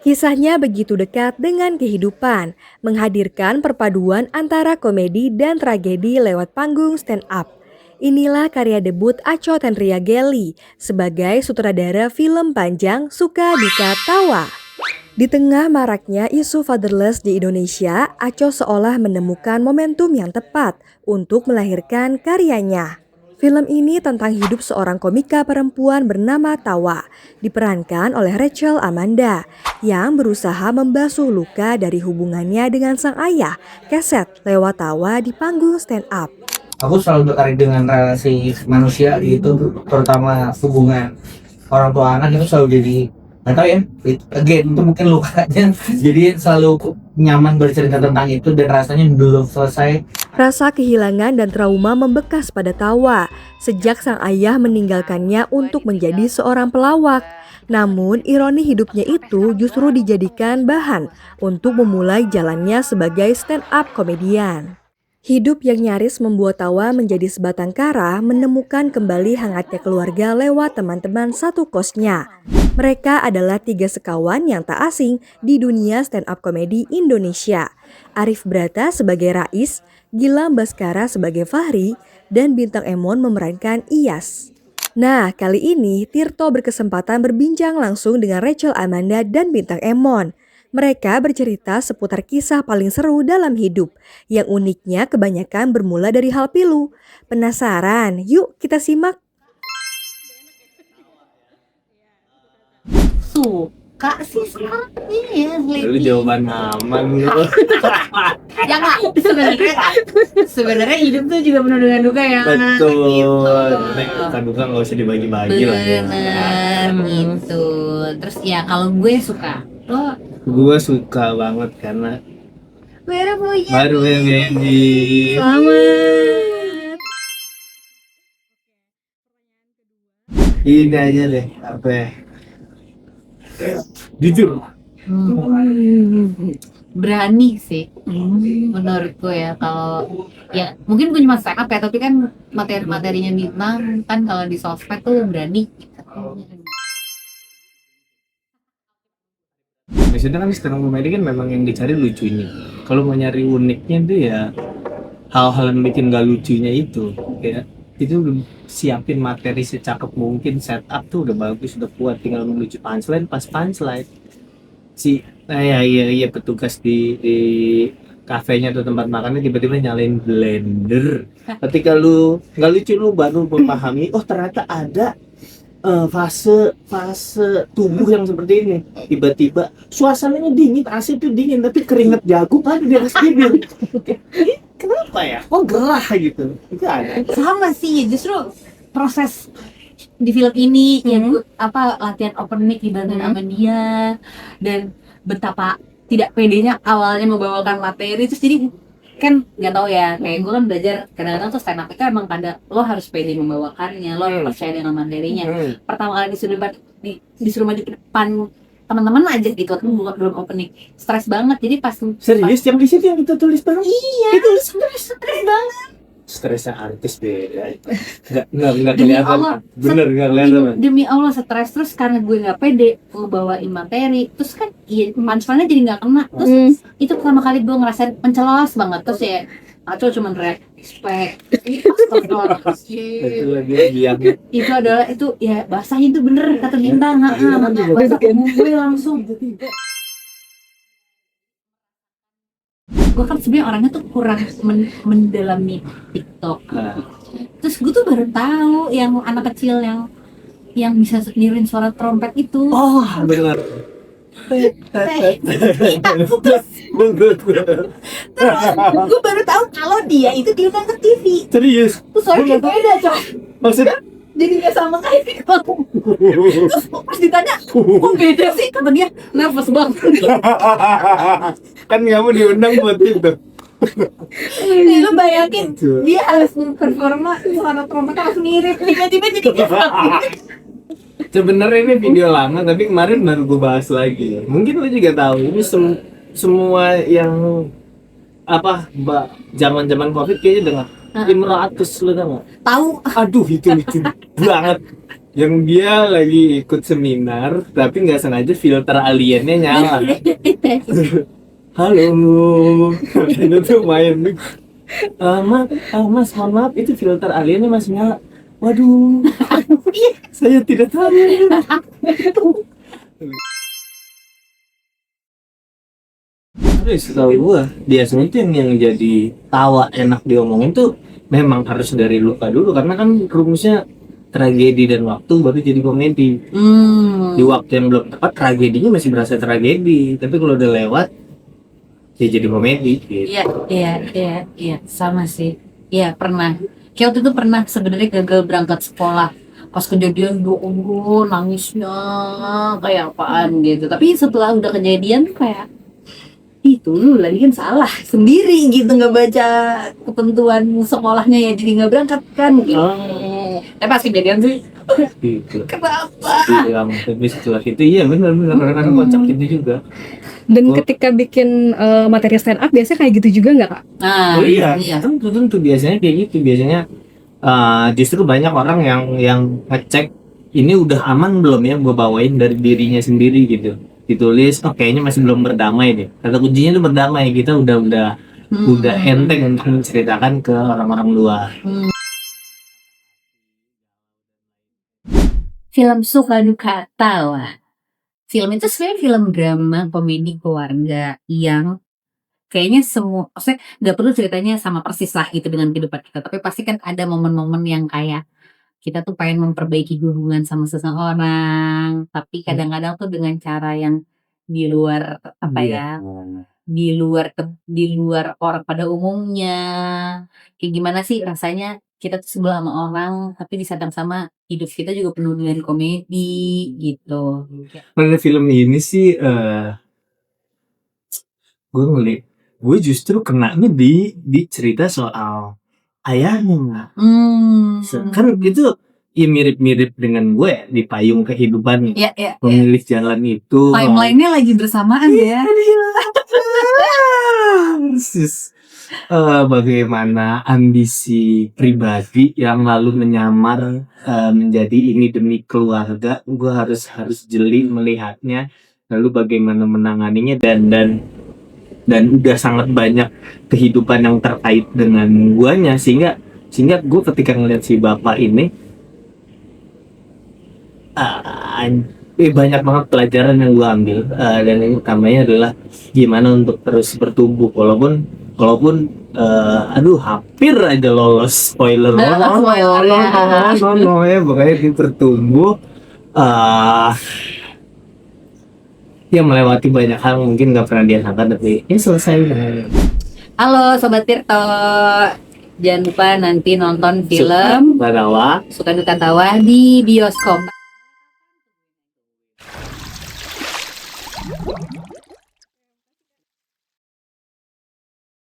Kisahnya begitu dekat dengan kehidupan, menghadirkan perpaduan antara komedi dan tragedi lewat panggung stand up. Inilah karya debut Aco Tendria Geli sebagai sutradara film panjang Suka Duka Tawa. Di tengah maraknya isu fatherless di Indonesia, Aco seolah menemukan momentum yang tepat untuk melahirkan karyanya. Film ini tentang hidup seorang komika perempuan bernama Tawa, diperankan oleh Rachel Amanda, yang berusaha membasuh luka dari hubungannya dengan sang ayah, Keset, lewat tawa di panggung stand up. Aku selalu tertarik dengan relasi manusia gitu, terutama hubungan orang tua anak itu selalu jadi nggak tahu ya, itu mungkin lukanya jadi selalu nyaman bercerita tentang itu dan rasanya belum selesai. Rasa kehilangan dan trauma membekas pada Tawa sejak sang ayah meninggalkannya untuk menjadi seorang pelawak. Namun, ironi hidupnya itu justru dijadikan bahan untuk memulai jalannya sebagai stand-up komedian. Hidup yang nyaris membuat Tawa menjadi sebatang kara menemukan kembali hangatnya keluarga lewat teman-teman satu kosnya. Mereka adalah 3 sekawan yang tak asing di dunia stand-up komedi Indonesia. Arif Brata sebagai Rais, Gilang Baskara sebagai Fahri, dan Bintang Emon memerankan Iyas. Nah, kali ini Tirto berkesempatan berbincang langsung dengan Rachel Amanda dan Bintang Emon. Mereka bercerita seputar kisah paling seru dalam hidup, yang uniknya kebanyakan bermula dari hal pilu. Penasaran? Yuk kita simak. Suka sih sepertinya Lu jawaban aman gitu. ya nggak sebenarnya hidup tuh juga penuh dengan duka ya. Betul. Kan duka nggak usah dibagi-bagi lah ya. Bener gitu. Terus ya kalau gue suka lo Gua suka banget karena baru punya baby. selamat. Ini aja deh, apa ya? Jujur. Berani sih menurutku ya. Kalau ya mungkin gue cuma stand up ya, tapi kan materi-materinya Bintang kan kalau di sosmed tuh berani gitu. Maksudnya kan stand up comedy kan memang yang dicari lucunya. Kalau mau nyari uniknya itu ya hal-hal yang bikin gak lucunya itu ya. Itu udah siapin materi secakep mungkin, setup tuh udah bagus, udah kuat, tinggal menuju punchline pas punchline. Iya petugas di kafenya atau tempat makannya tiba-tiba nyalain blender. Ketika lu nggak lucu lu baru memahami, oh ternyata ada fase tubuh yang seperti ini. Tiba-tiba suasananya dingin, AC itu dingin, tapi keringet jagung ada di atas bibir. Kenapa ya? Kok gerah gitu? Itu ada. Sama sih, justru proses di film ini yang latihan open mic dibantuin sama dia, dan betapa tidak pedenya awalnya membawakan materi, terus jadi kan nggak tahu ya, kayak gue kan belajar kadang-kadang tuh stand up itu emang lo harus pede membawakannya, lo harus percaya dengan materinya. Pertama kali disuruh maju ke depan teman-teman aja gitu, kan belum opening, stres banget. Jadi pas Serius yang di situ yang kita tulis bareng? iya itu stres banget. Stresnya artis beda. Nggak kelihatan. Bener nggak kelihatan. Demi Allah stres, terus karena gue nggak pede ngebawain materi, terus kan iya punchline-nya jadi nggak kena. Terus itu pertama kali gue ngerasain mencelos banget. Terus ya Aco cuma respect. Itu lagi biangnya. Itu adalah itu ya bahasanya itu bener kata Bintang. Bahasa gue langsung. Gue kan sebenarnya orangnya tuh kurang mendalami TikTok. Terus gue tuh baru tahu yang anak kecil yang bisa niruin suara trompet itu. Oh benar. Terus gue baru tahu kalau dia itu diundang ke TV. Serius? Terus suaranya beda coy. Maksudnya? Jadi nggak sama kayak TikTok. Terus pas ditanya, kok beda sih? Kata dia nervous banget. Kan kamu diundang buat itu. Nih lu bayangin, dia harus performa suara trompetnya harus mirip, tiba-tiba jadi Sebenarnya ini video lama, tapi kemarin baru gue bahas lagi. Mungkin lo juga tahu, ini semua yang zaman Covid kayaknya dengar Imratus, lo tau nggak? tahu. Aduh itu lucu banget. yang dia lagi ikut seminar tapi nggak sengaja filter aliennya nyala. Halo, itu tuh main. Mas, mohon maaf, itu filter aliennya masih nyala. Waduh, saya tidak tahu. Terus tahu gua biasanya tuh yang jadi tawa enak diomongin tuh memang harus dari luka dulu, karena kan rumusnya tragedi dan waktu baru jadi komedi. Di waktu yang belum tepat tragedinya masih berasa tragedi, tapi kalau udah lewat ya jadi komedi gitu. Iya, sama sih. Iya, pernah. Kayak waktu itu pernah sebenarnya gagal berangkat sekolah. Pas kejadian nangisnya kayak apaan gitu. Tapi setelah udah kejadian kayak itu lu lagi kan salah sendiri gitu, nggak baca ketentuan sekolahnya ya, jadi nggak berangkat kan gitu. Tapi pas kejadian sih Gitu. kenapa? Iya, tapi setelah itu iya benar-benar kadang-kadang kocak itu juga. Dan Oh. ketika bikin materi stand up biasanya kayak gitu juga nggak Kak? Nah, Oh iya, tentu biasanya kayak gitu. Biasanya justru banyak orang yang ngecek ini udah aman belum ya gue bawain dari dirinya sendiri gitu. Ditulis, oh kayaknya masih belum berdamai deh. Kata kuncinya itu berdamai. Kita udah enteng untuk menceritakan ke orang-orang luar. Film Suka Duka Tawa. Film itu sebenarnya film drama komedi keluarga yang kayaknya semua, maksudnya nggak perlu ceritanya sama persis lah gitu dengan kehidupan kita, tapi pasti kan ada momen-momen yang kayak kita tuh pengen memperbaiki hubungan sama seseorang, tapi kadang-kadang tuh dengan cara yang di luar apa ya, di luar orang pada umumnya. Kayak gimana sih rasanya kita tuh sebelah sama orang, tapi di saat yang sama hidup kita juga penuh dengan komedi gitu. Pada film ini sih gue justru kenanya di cerita soal ayahnya. Kan itu ya mirip-mirip dengan gue ya, di payung kehidupan Ya. memilih jalan itu. Timeline-nya lagi bersamaan ya. Persis. Bagaimana ambisi pribadi yang lalu menyamar menjadi ini demi keluarga, gue harus jeli melihatnya, lalu bagaimana menanganinya dan udah sangat banyak kehidupan yang terkait dengan guanya, sehingga gue ketika ngeliat si bapak ini banyak banget pelajaran yang gue ambil, dan yang utamanya adalah gimana untuk terus bertumbuh walaupun hampir aja lolos spoiler ya, pokoknya dia bertumbuh ya melewati banyak hal mungkin nggak pernah dia sangka, tapi ya selesai. Halo Sobat Tirto, jangan lupa nanti nonton film Bagawa Suka Duka Tawa di bioskop.